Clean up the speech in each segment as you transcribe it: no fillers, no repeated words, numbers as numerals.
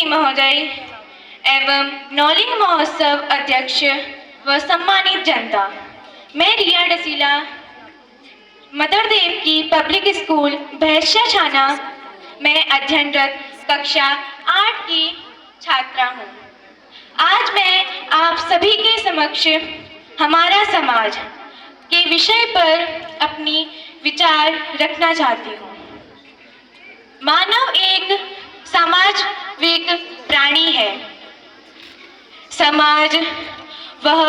महोदय एवं नौलिंग महोत्सव अध्यक्ष व सम्मानित जनता, मैं रिया डसीला मदर देव की पब्लिक स्कूल भैंसिया छाना में अध्ययनरत कक्षा 8 की छात्रा हूँ। आज मैं आप सभी के समक्ष हमारा समाज के विषय पर अपनी विचार रखना चाहती हूँ। मानव एक सामाजिक प्राणी है। समाज वह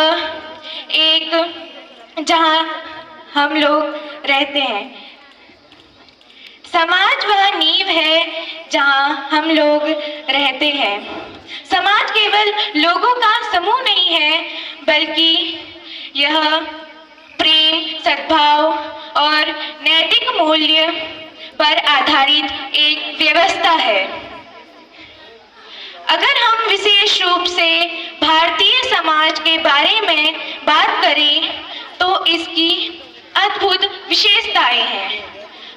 एक जहाँ हम लोग रहते हैं। समाज वह नींव है जहाँ हम लोग रहते हैं। समाज केवल लोगों का समूह नहीं है, बल्कि यह प्रेम, सद्भाव और नैतिक मूल्य पर आधारित एक व्यवस्था है। अगर हम विशेष रूप से भारतीय समाज के बारे में बात करें तो इसकी अद्भुत विशेषताएं हैं।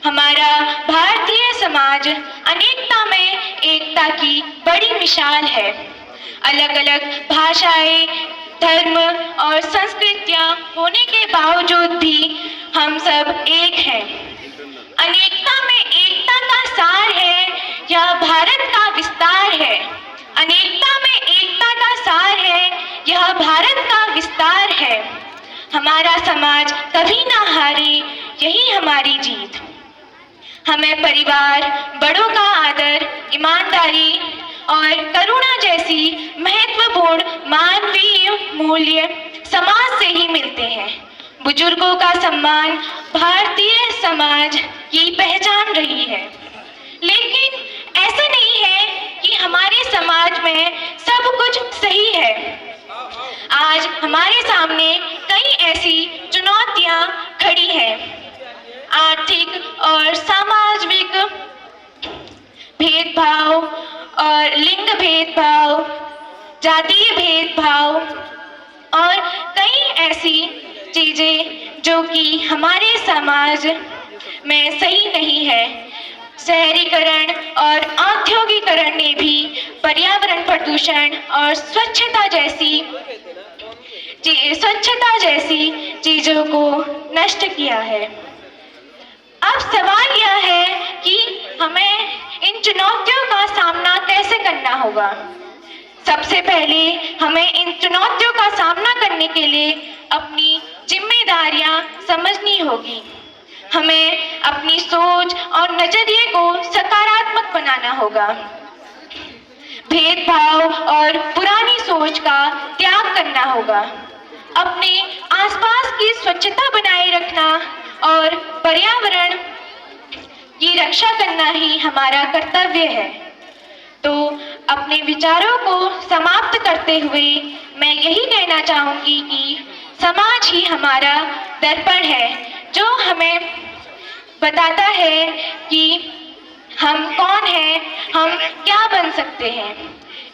हमारा भारतीय समाज अनेकता में एकता की बड़ी मिसाल है। अलग अलग भाषाएं, धर्म और संस्कृतियां होने के बावजूद भी हम सब एक हैं। अनेकता में एकता का सार है, यह भारत का विस्तार है। अनेकता में एकता का सार है, यह भारत का विस्तार है। हमारा समाज कभी ना हारे, यही हमारी जीत। हमें परिवार, बड़ों का आदर, ईमानदारी और करुणा जैसी महत्वपूर्ण मानवीय मूल्य समाज से ही मिलते हैं। बुजुर्गों का सम्मान भारतीय समाज की पहचान रही है। लेकिन ऐसा नहीं है कि हमारे समाज में सब कुछ सही है। आज हमारे सामने कई ऐसी चुनौतियां खड़ी हैं। आर्थिक और सामाजिक भेदभाव और लिंग भेदभाव, जातीय भेदभाव और कई ऐसी चीजें जो कि हमारे समाज में सही नहीं है। शहरीकरण और औद्योगिकरण ने भी पर्यावरण प्रदूषण और स्वच्छता जैसी चीजों को नष्ट किया है। अब सवाल यह है कि हमें इन चुनौतियों का सामना कैसे करना होगा। सबसे पहले हमें इन चुनौतियों का सामना करने के लिए अपनी जिम्मेदारियां समझनी होगी। हमें अपनी सोच और नजरिए को सकारात्मक बनाना होगा। भेदभाव और पुरानी सोच का त्याग करना होगा। अपने आसपास की स्वच्छता बनाए रखना और पर्यावरण की रक्षा करना ही हमारा कर्तव्य है। तो अपने विचारों को समाप्त करते हुए मैं यही कहना चाहूंगी कि समाज ही हमारा दर्पण है, जो हमें बताता है कि हम कौन हैं, हम क्या बन सकते हैं।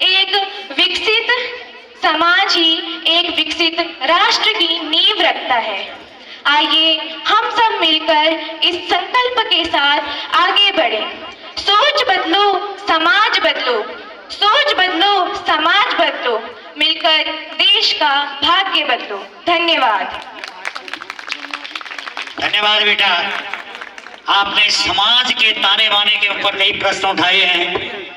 एक विकसित समाज ही एक विकसित राष्ट्र की नींव रखता है। आइए हम सब मिलकर इस संकल्प के साथ आगे बढ़ें। सोच बदलो, समाज बदलो। सोच बदलो, समाज बदलो। मिलकर देश का भाग्य बदलो। धन्यवाद। धन्यवाद बेटा। आपने समाज के ताने बाने के ऊपर कई प्रश्न उठाए हैं,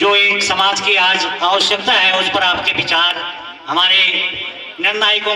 जो एक समाज की आज आवश्यकता है, उस पर आपके विचार हमारे निर्णायकों